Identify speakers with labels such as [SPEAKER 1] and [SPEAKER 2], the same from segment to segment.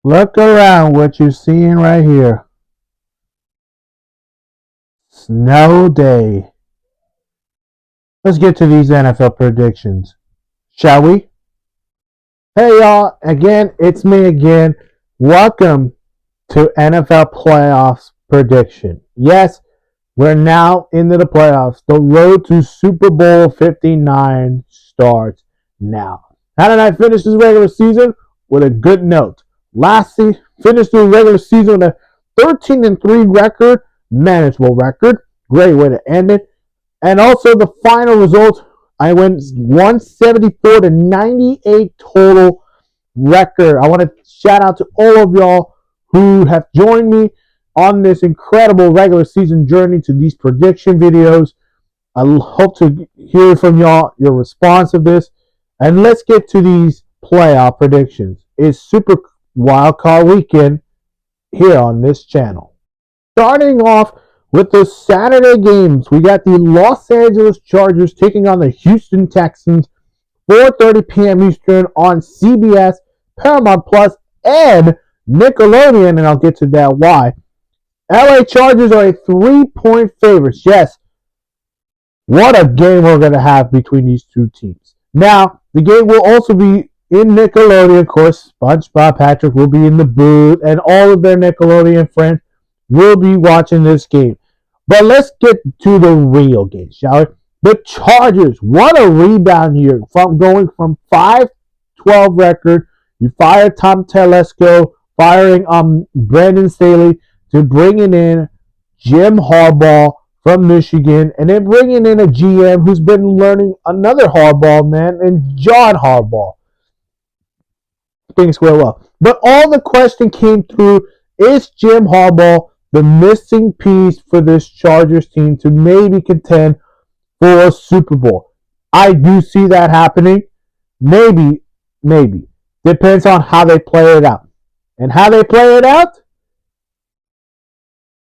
[SPEAKER 1] Look around what you're seeing right here. Snow day. Let's get to these NFL predictions, shall we? Hey y'all, again, it's me again. Welcome to NFL playoffs prediction. Yes, we're now into the playoffs. The road to Super Bowl 59 starts now. How did I finish this regular season? With a good note. Lastly, finished the regular season with a 13-3 record, manageable record. Great way to end it. And also the final result, I went 174 to 98 total record. I want to shout out to all of y'all who have joined me on this incredible regular season journey to these prediction videos. I hope to hear from y'all, your response of this. And let's get to these playoff predictions. It's Super Wild Card Weekend here on this channel. Starting off with the Saturday games, we got the Los Angeles Chargers taking on the Houston Texans, 4:30 p.m. Eastern on CBS, Paramount Plus, and Nickelodeon, and I'll get to that why. LA Chargers are a 3-point favorites. Yes, what a game we're going to have between these two teams. Now, the game will also be in Nickelodeon. Of course, SpongeBob Patrick will be in the booth, and all of their Nickelodeon friends will be watching this game. But let's get to the real game, shall we? The Chargers, what a rebound here from going from 5-12 record. You fired Tom Telesco, firing Brandon Staley, to bringing in Jim Harbaugh from Michigan, and then bringing in a GM who's been learning another Harbaugh man, and John Harbaugh. Things go well. But all the question came through, is Jim Harbaugh the missing piece for this Chargers team to maybe contend for a Super Bowl? I do see that happening. Maybe. Depends on how they play it out. And how they play it out?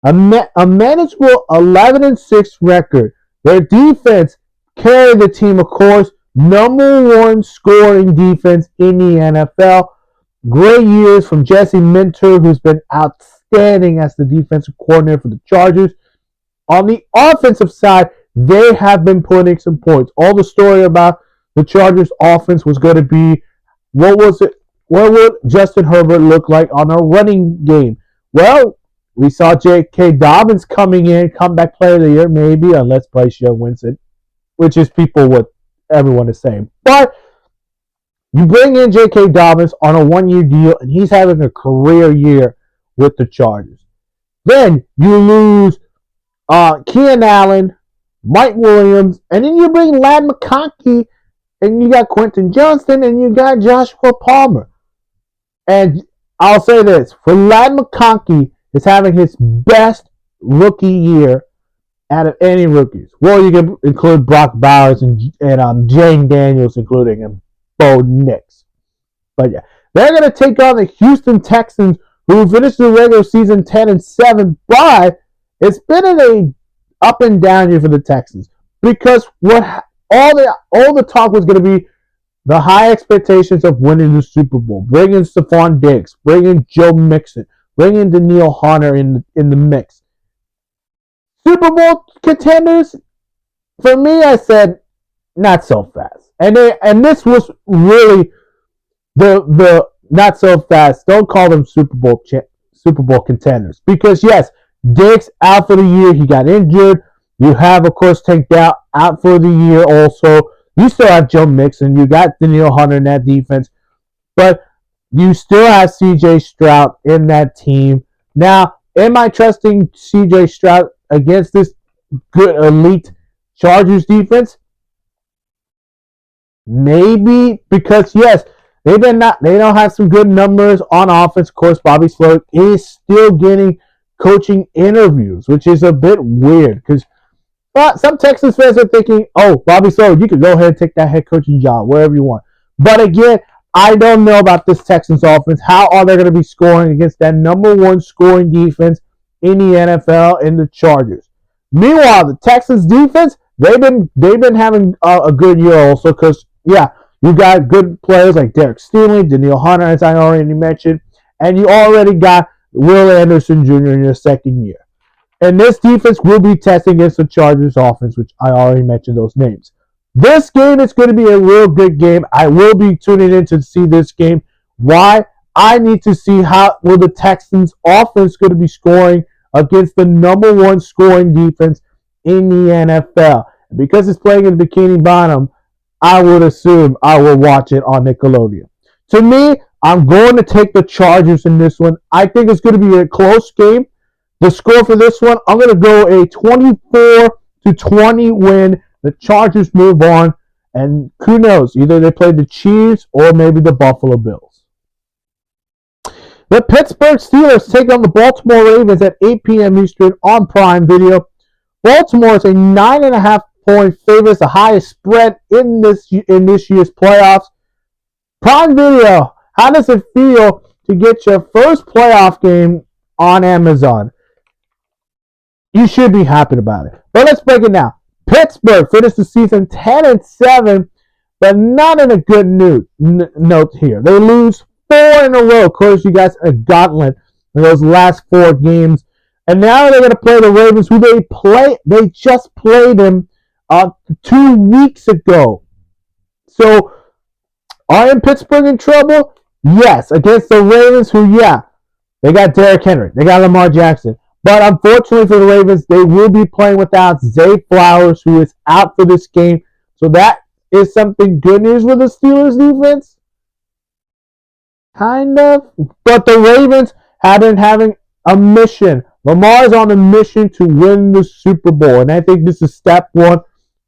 [SPEAKER 1] A manageable 11-6 record. Their defense carried the team, of course. Number one scoring defense in the NFL. Great years from Jesse Minter, who's been outstanding as the defensive coordinator for the Chargers. On the offensive side, they have been putting some points. All the story about the Chargers offense was going to be, what would Justin Herbert look like on a running game? Well, we saw J.K. Dobbins coming in, comeback player of the year, maybe, unless Bryce Young wins it, which is what everyone is saying. But you bring in J.K. Dobbins on a one-year deal, and he's having a career year with the Chargers. Then you lose Keenan Allen, Mike Williams, and then you bring Ladd McConkey, and you got Quentin Johnston, and you got Joshua Palmer. And I'll say this, for Ladd McConkey is having his best rookie year out of any rookies. Well, you can include Brock Bowers and Jane Daniels, including him. Bo Nix. But yeah, they're going to take on the Houston Texans, who finished the regular season 10-7. But it's been an up and down year for the Texans, because all the talk was going to be the high expectations of winning the Super Bowl, bringing Stephon Diggs, bringing Joe Mixon, bringing Danielle Hunter in the mix. Super Bowl contenders, for me, I said not so fast. And this was really the not so fast. Don't call them Super Bowl contenders, because yes, Diggs out for the year. He got injured. You have, of course, Tank Dell out for the year also. You still have Joe Mixon. You got Danielle Hunter in that defense. But you still have C.J. Stroud in that team. Now, am I trusting C.J. Stroud against this good elite Chargers defense? Maybe, because yes, they don't have some good numbers on offense. Of course, Bobby Slowick is still getting coaching interviews, which is a bit weird, because some Texans fans are thinking, oh, Bobby Slowick, you can go ahead and take that head coaching job wherever you want. But again, I don't know about this Texans offense. How are they going to be scoring against that number one scoring defense in the NFL in the Chargers? Meanwhile, the Texans defense, they've been having a good year also, because yeah, you got good players like Derek Stingley, Danielle Hunter, as I already mentioned, and you already got Will Anderson Jr. in your second year. And this defense will be testing against the Chargers offense, which I already mentioned those names. This game is going to be a real good game. I will be tuning in to see this game. Why? I need to see how will the Texans offense going to be scoring against the number one scoring defense in the NFL. Because it's playing in Bikini Bottom, I would assume I will watch it on Nickelodeon. To me, I'm going to take the Chargers in this one. I think it's going to be a close game. The score for this one, I'm going to go a 24-20 win. The Chargers move on, and who knows? Either they play the Chiefs or maybe the Buffalo Bills. The Pittsburgh Steelers take on the Baltimore Ravens at 8 p.m. Eastern on Prime Video. Baltimore is a 9.5-point favorite, the highest spread in this year's playoffs. Prime Video, how does it feel to get your first playoff game on Amazon? You should be happy about it. But let's break it down. Pittsburgh finished the season 10-7, but not in a good note here. They lose 4 in a row. Of course, you guys a gauntlet in those last 4 games. And now they're going to play the Ravens, who they just played them 2 weeks ago. So, are Pittsburgh in trouble? Yes, against the Ravens, who, they got Derrick Henry. They got Lamar Jackson. But unfortunately for the Ravens, they will be playing without Zay Flowers, who is out for this game. So that is something good news with the Steelers defense. Kind of. But the Ravens have been having a mission. Lamar is on a mission to win the Super Bowl. And I think this is step 1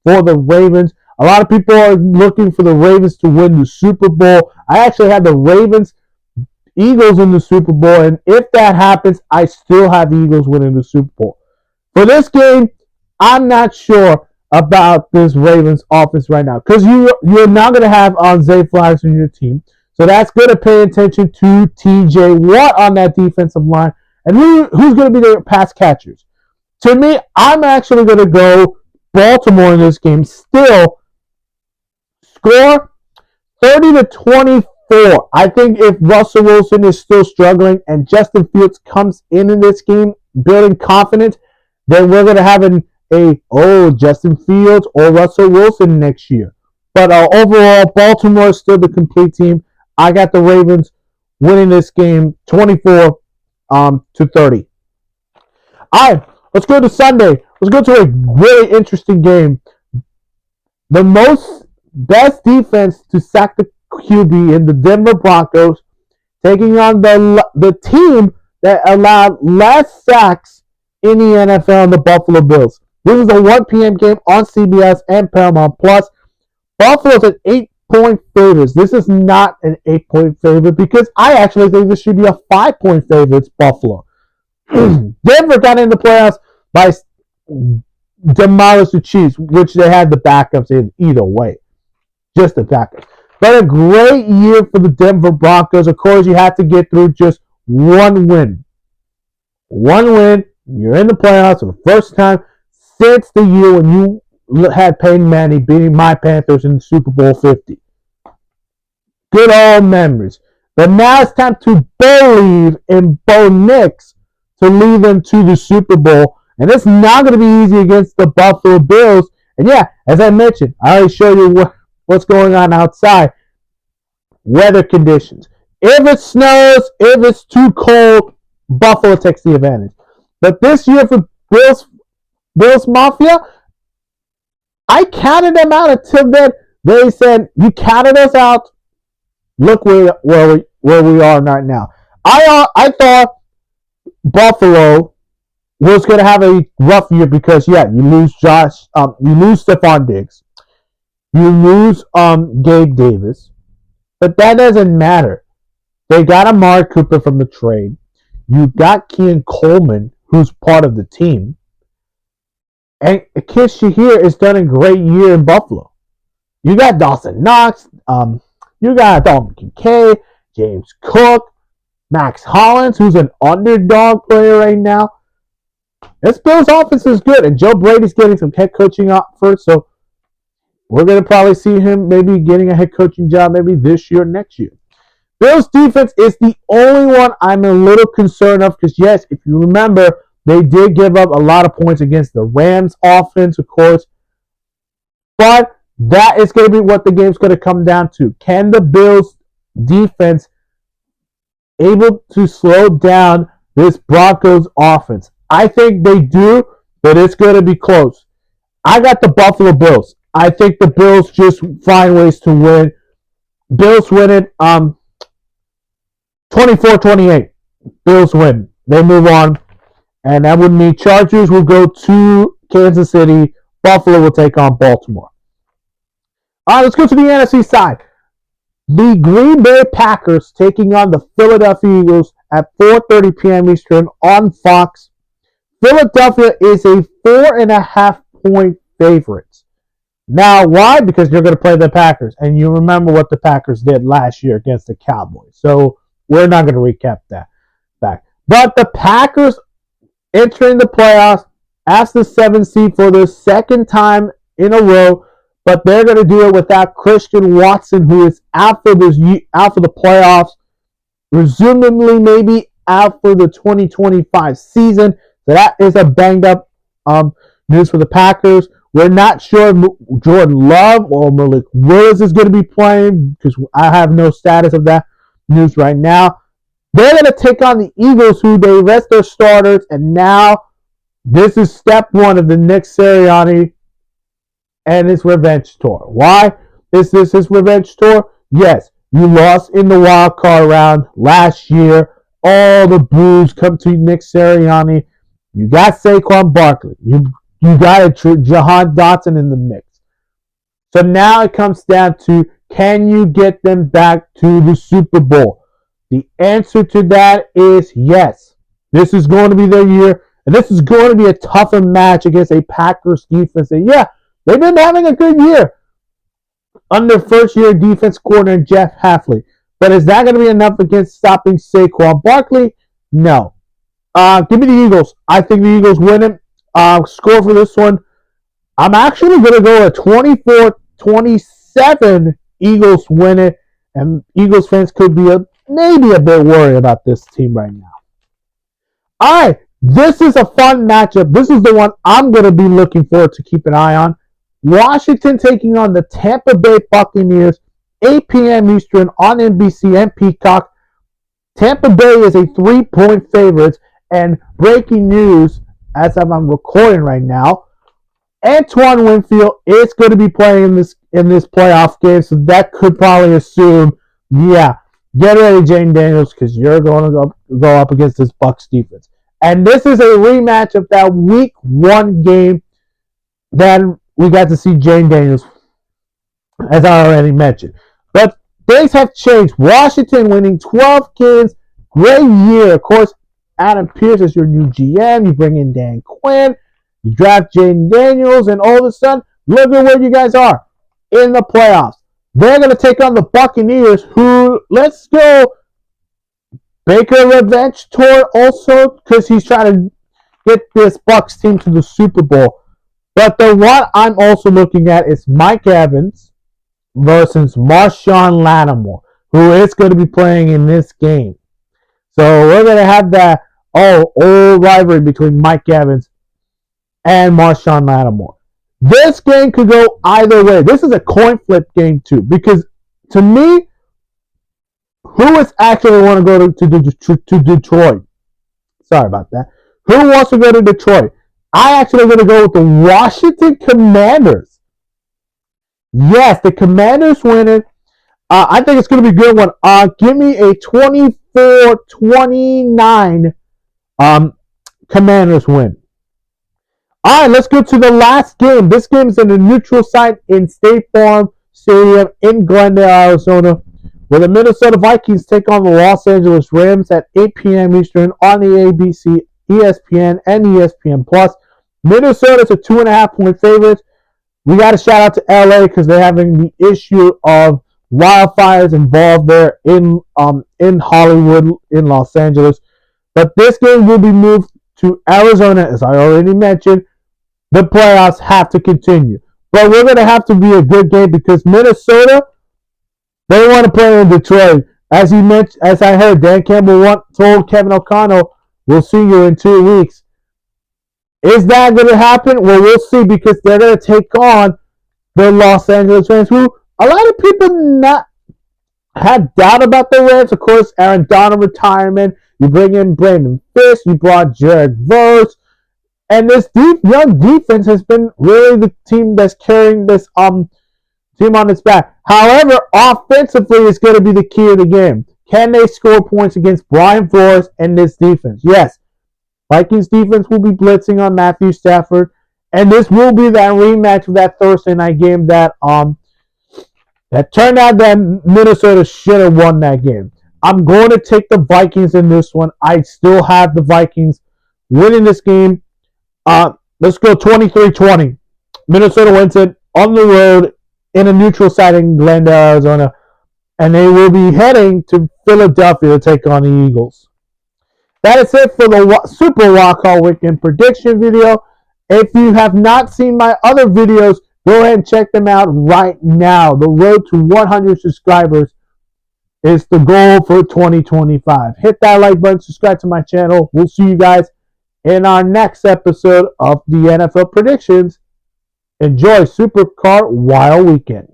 [SPEAKER 1] for the Ravens. A lot of people are looking for the Ravens to win the Super Bowl. I actually had the Eagles in the Super Bowl, and if that happens, I still have the Eagles winning the Super Bowl. For this game, I'm not sure about this Ravens offense right now because you're not going to have Zay Flowers in your team, so that's good to pay attention to T.J. Watt on that defensive line, and who's going to be their pass catchers. To me, I'm actually going to go Baltimore in this game. Still, score 30-24. I think if Russell Wilson is still struggling and Justin Fields comes in this game building confidence, then we're going to have Justin Fields or Russell Wilson next year. But overall, Baltimore is still the complete team. I got the Ravens winning this game 24-30. All right, let's go to Sunday. Let's go to a really interesting game. The best defense to sack the QB in the Denver Broncos, taking on the team that allowed less sacks in the NFL, the Buffalo Bills. This is a 1 p.m. game on CBS and Paramount Plus. Buffalo's an 8-point favorite. This is not an 8-point favorite because I actually think this should be a 5-point favorite. It's Buffalo. Denver got in the playoffs by demolishing the Chiefs, which they had the backups in either way. Just the backups. But a great year for the Denver Broncos. Of course, you have to get through just one win. One win. You're in the playoffs for the first time since the year when you had Peyton Manning beating my Panthers in the Super Bowl 50. Good old memories. But now it's time to believe in Bo Nix to lead them to the Super Bowl. And it's not going to be easy against the Buffalo Bills. And as I mentioned, I already showed you what's going on outside. Weather conditions. If it snows, if it's too cold, Buffalo takes the advantage. But this year for Bills Mafia, I counted them out until then. They said, you counted us out. Look where we are right now. I thought Buffalo was going to have a rough year because, you lose you lose Stephon Diggs. You lose Gabe Davis. But that doesn't matter. They got Amari Cooper from the trade. You got Keon Coleman, who's part of the team. And Kid Shahir has done a great year in Buffalo. You got Dawson Knox. You got Dalton Kincaid, James Cook, Max Hollins, who's an underdog player right now. This Bills offense is good, and Joe Brady's getting some head coaching offers, so we're going to probably see him maybe getting a head coaching job maybe this year or next year. Bills defense is the only one I'm a little concerned of because, yes, if you remember, they did give up a lot of points against the Rams offense, of course. But that is going to be what the game's going to come down to. Can the Bills defense able to slow down this Broncos offense? I think they do, but it's going to be close. I got the Buffalo Bills. I think the Bills just find ways to win. Bills win it 24-28. Bills win. They move on. And that would mean Chargers will go to Kansas City. Buffalo will take on Baltimore. All right, let's go to the NFC side. The Green Bay Packers taking on the Philadelphia Eagles at 4:30 p.m. Eastern on Fox. Philadelphia is a 4.5-point favorite. Now, why? Because you're going to play the Packers, and you remember what the Packers did last year against the Cowboys. So we're not going to recap that back. But the Packers entering the playoffs as the 7th seed for the second time in a row, but they're going to do it without Christian Watson, who is out for the playoffs, presumably maybe out for the 2025 season. So that is a banged up news for the Packers. We're not sure if Jordan Love or Malik Willis is going to be playing because I have no status of that news right now. They're going to take on the Eagles, who they rest their starters, and now this is step one of the Nick Sirianni and his revenge tour. Why is this his revenge tour? Yes, you lost in the wild card round last year. All the boos come to Nick Sirianni. You got Saquon Barkley. You got Jahan Dotson in the mix. So now it comes down to, can you get them back to the Super Bowl? The answer to that is yes. This is going to be their year, and this is going to be a tougher match against a Packers defense. And yeah, they've been having a good year under first-year defense coordinator Jeff Hafley. But is that going to be enough against stopping Saquon Barkley? No. Give me the Eagles. I think the Eagles win it. Score for this one, I'm actually going to go at 24-27. Eagles win it, and Eagles fans could be maybe a bit worried about this team right now. All right, this is a fun matchup. This is the one I'm going to be looking forward to keep an eye on. Washington taking on the Tampa Bay Buccaneers, 8 p.m. Eastern on NBC and Peacock. Tampa Bay is a 3-point favorite, and breaking news, as I'm recording right now, Antoine Winfield is going to be playing in this playoff game, so that could probably assume, yeah, get ready, Jane Daniels, because you're going to go up against this Bucs defense. And this is a rematch of that Week 1 game that we got to see Jane Daniels, as I already mentioned. But things have changed. Washington winning 12 games, great year. Of course, Adam Pearce is your new GM. You bring in Dan Quinn. You draft Jane Daniels, and all of a sudden, look at where you guys are in the playoffs. They're going to take on the Buccaneers, who, let's go, Baker revenge tour also, because he's trying to get this Bucs team to the Super Bowl. But the one I'm also looking at is Mike Evans versus Marshawn Lattimore, who is going to be playing in this game. So we're going to have that old rivalry between Mike Evans and Marshawn Lattimore. This game could go either way. This is a coin flip game too, because to me, who is actually want to go to Detroit? Sorry about that. Who wants to go to Detroit? I actually going to go with the Washington Commanders. Yes, the Commanders winning. I think it's going to be a good one. Give me a 24-29 Commanders win. All right, let's go to the last game. This game is in a neutral site in State Farm Stadium in Glendale, Arizona, where the Minnesota Vikings take on the Los Angeles Rams at 8 p.m. Eastern on the ABC, ESPN, and ESPN+. Minnesota's a 2.5-point favorite. We got to shout out to LA because they're having the issue of wildfires involved there in Hollywood, in Los Angeles. But this game will be moved to Arizona, as I already mentioned. The playoffs have to continue. But we're going to have to be a good game because Minnesota, they want to play in Detroit. As he mentioned, as I heard, Dan Campbell told Kevin O'Connell, "We'll see you in 2 weeks." Is that going to happen? Well, we'll see, because they're going to take on the Los Angeles Rams, who a lot of people not had doubt about the Rams. Of course, Aaron Donald retirement. You bring in Brandon Fisk. You brought Jared Verse. And this young defense has been really the team that's carrying this team on its back. However, offensively is going to be the key of the game. Can they score points against Brian Flores and this defense? Yes. Vikings defense will be blitzing on Matthew Stafford. And this will be that rematch of that Thursday night game that turned out that Minnesota should have won that game. I'm going to take the Vikings in this one. I still have the Vikings winning this game. Let's go 23-20. Minnesota wins it on the road in a neutral site in Glendale, Arizona. And they will be heading to Philadelphia to take on the Eagles. That is it for the Super Wildcard Weekend prediction video. If you have not seen my other videos, go ahead and check them out right now. The road to 100 subscribers is the goal for 2025. Hit that like button, subscribe to my channel. We'll see you guys in our next episode of the NFL predictions. Enjoy Super Car Wild Weekend.